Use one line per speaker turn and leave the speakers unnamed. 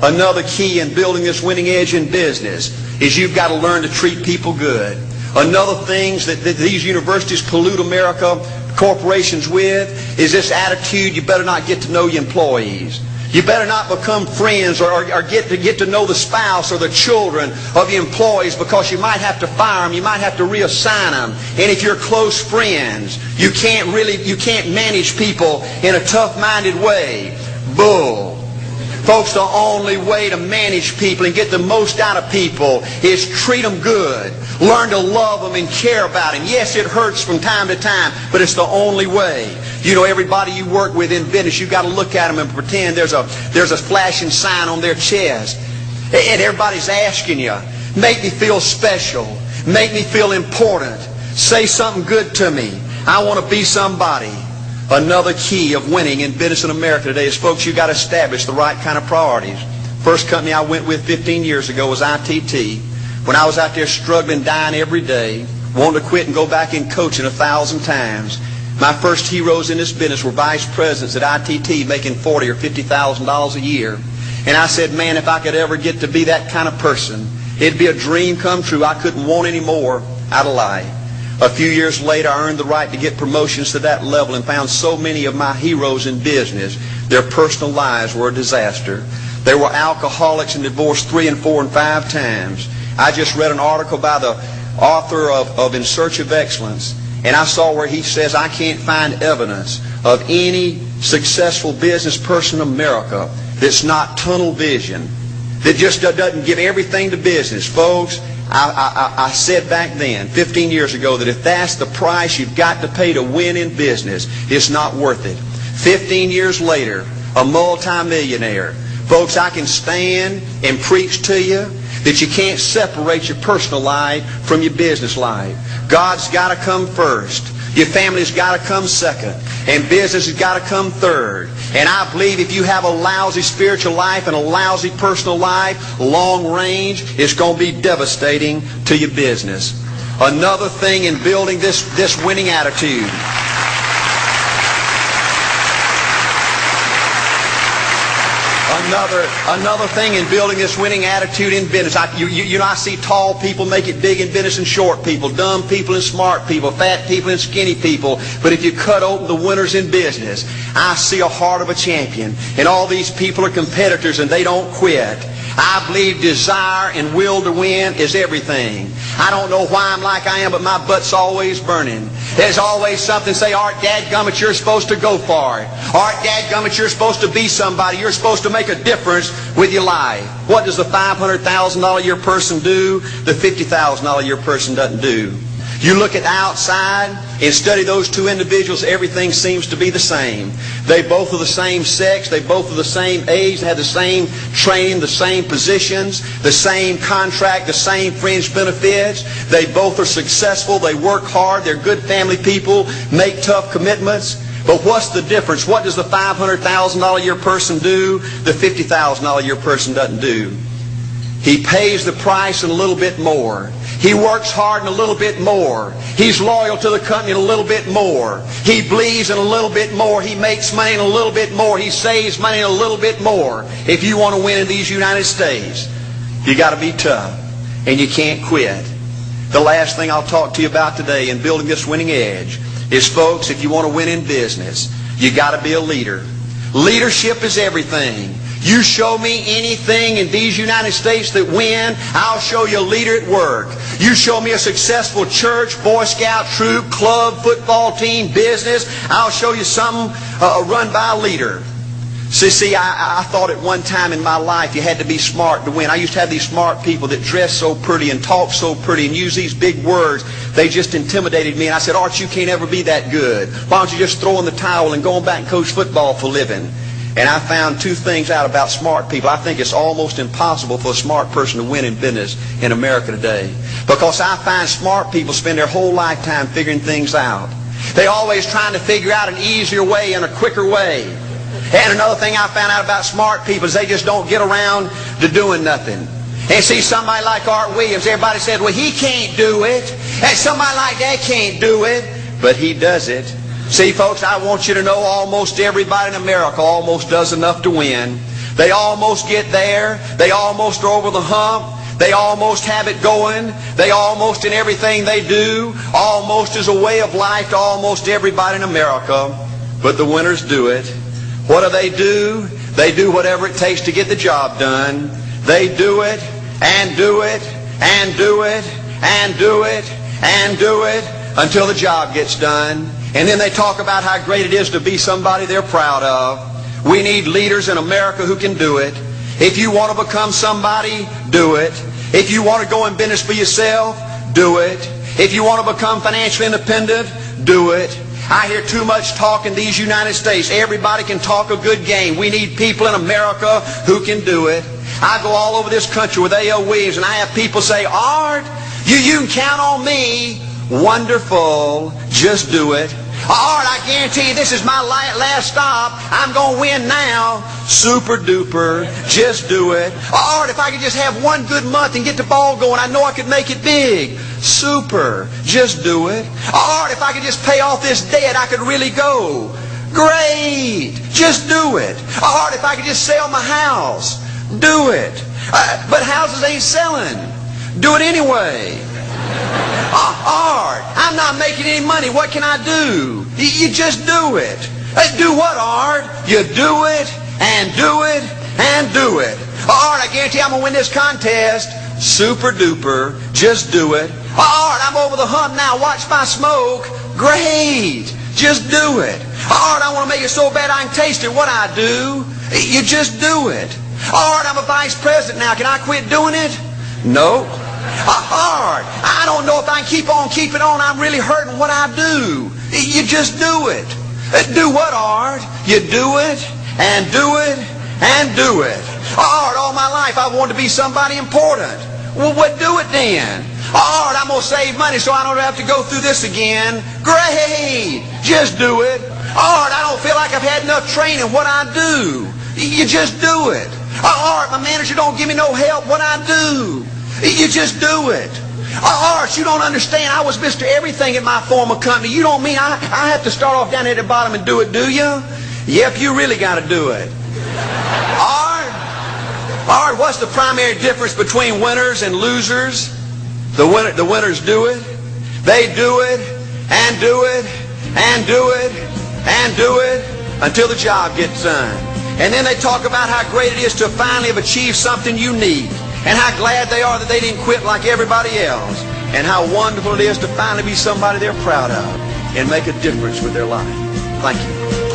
Another key in building this winning edge in business is you've got to learn to treat people good. Another thing that these universities pollute America, corporations with, is this attitude: you better not get to know your employees. You better not become friends or get to know the spouse or the children of your employees, because you might have to fire them, you might have to reassign them. And if you're close friends, you can't manage people in a tough-minded way. Bull. Folks, the only way to manage people and get the most out of people is treat them good. Learn to love them and care about them. Yes, it hurts from time to time, but it's the only way. You know, everybody you work with in business, you've got to look at them and pretend there's a flashing sign on their chest. And everybody's asking you, make me feel special. Make me feel important. Say something good to me. I want to be somebody. Another key of winning in business in America today is, folks, you've got to establish the right kind of priorities. First company I went with 15 years ago was ITT. When I was out there struggling, dying every day, wanting to quit and go back in coaching 1,000 times, my first heroes in this business were vice presidents at ITT making $40,000 or $50,000 a year. And I said, man, if I could ever get to be that kind of person, it'd be a dream come true. I couldn't want any more out of life. A few years later, I earned the right to get promotions to that level and found so many of my heroes in business, their personal lives were a disaster. They were alcoholics and divorced 3 and 4 and 5 times. I just read an article by the author of In Search of Excellence, and I saw where he says, I can't find evidence of any successful business person in America that's not tunnel vision, that just doesn't give everything to business. Folks, I said back then, 15 years ago, that if that's the price you've got to pay to win in business, it's not worth it. 15 years later, a multimillionaire. Folks, I can stand and preach to you that you can't separate your personal life from your business life. God's got to come first. Your family's got to come second. And business has got to come third. And I believe if you have a lousy spiritual life and a lousy personal life, long range, it's going to be devastating to your business. Another thing in building this winning attitude. Another thing in building this winning attitude in business. I see tall people make it big in business and short people, dumb people and smart people, fat people and skinny people. But if you cut open the winners in business, I see a heart of a champion. And all these people are competitors and they don't quit. I believe desire and will to win is everything. I don't know why I'm like I am, but my butt's always burning. There's always something say, Art, dadgummit, you're supposed to go for it. Art, dadgummit, you're supposed to be somebody. You're supposed to make a difference with your life. What does the $500,000 a year person do? The $50,000 a year person doesn't do. You look at the outside and study those two individuals, everything seems to be the same. They both are the same sex, they both are the same age, they have the same training, the same positions, the same contract, the same fringe benefits. They both are successful, they work hard, they're good family people, make tough commitments. But what's the difference? What does the $500,000 a year person do? The $50,000 a year person doesn't do. He pays the price and a little bit more. He works hard and a little bit more. He's loyal to the company and a little bit more. He bleeds and a little bit more. He makes money and a little bit more. He saves money and a little bit more. If you want to win in these United States, you got to be tough and you can't quit. The last thing I'll talk to you about today in building this winning edge is, folks, if you want to win in business, you got to be a leader. Leadership is everything. You show me anything in these United States that win, I'll show you a leader at work. You show me a successful church, Boy Scout troop, club, football team, business, I'll show you something run by a leader. See, I thought at one time in my life you had to be smart to win. I used to have these smart people that dress so pretty and talk so pretty and use these big words. They just intimidated me. And I said, Art, you can't ever be that good. Why don't you just throw in the towel and go on back and coach football for a living? And I found two things out about smart people. I think it's almost impossible for a smart person to win in business in America today. Because I find smart people spend their whole lifetime figuring things out. They're always trying to figure out an easier way and a quicker way. And another thing I found out about smart people is they just don't get around to doing nothing. And see, somebody like Art Williams, everybody said, well, he can't do it. And somebody like that can't do it. But he does it. See, folks, I want you to know almost everybody in America almost does enough to win. They almost get there. They almost are over the hump. They almost have it going. They almost, in everything they do, almost is a way of life to almost everybody in America. But the winners do it. What do? They do whatever it takes to get the job done. They do it, and do it, and do it, and do it, and do it, until the job gets done. And then they talk about how great it is to be somebody they're proud of. We need leaders in America who can do it. If you want to become somebody, do it. If you want to go in business for yourself, do it. If you want to become financially independent, do it. I hear too much talk in these United States. Everybody can talk a good game. We need people in America who can do it. I go all over this country with A.L. Williams, and I have people say, Art, you can count on me. Wonderful. Just do it. Art, I guarantee you this is my last stop. I'm going to win now. Super duper. Just do it. Art, if I could just have one good month and get the ball going, I know I could make it big. Super. Just do it. Art, if I could just pay off this debt, I could really go. Great. Just do it. Art, if I could just sell my house. Do it. But houses ain't selling. Do it anyway. Art, I'm not making any money. What can I do? You just do it. Do what, Art? You do it, and do it, and do it. Art, I guarantee I'm going to win this contest. Super duper. Just do it. Art, I'm over the hump now. Watch my smoke. Great. Just do it. Art, I want to make it so bad I can taste it. What I do? You just do it. Art, I'm a vice president now. Can I quit doing it? No. Art, I don't know if I can keep on keeping on. I'm really hurting. What I do? You just do it. Do what, Art? You do it, and do it, and do it. Art, all my life I wanted to be somebody important. Well, what do it then? Art, I'm going to save money so I don't have to go through this again. Great. Just do it. Art, I don't feel like I've had enough training. What I do? You just do it. Art, my manager don't give me no help. What I do? You just do it. Art, you don't understand. I was Mr. Everything at my former company. You don't mean I have to start off down at the bottom and do it, do you? Yep, you really got to do it. Art, what's the primary difference between winners and losers? The winners do it. They do it, and do it, and do it, and do it, until the job gets done. And then they talk about how great it is to finally have achieved something unique, and how glad they are that they didn't quit like everybody else, and how wonderful it is to finally be somebody they're proud of and make a difference with their life. Thank you.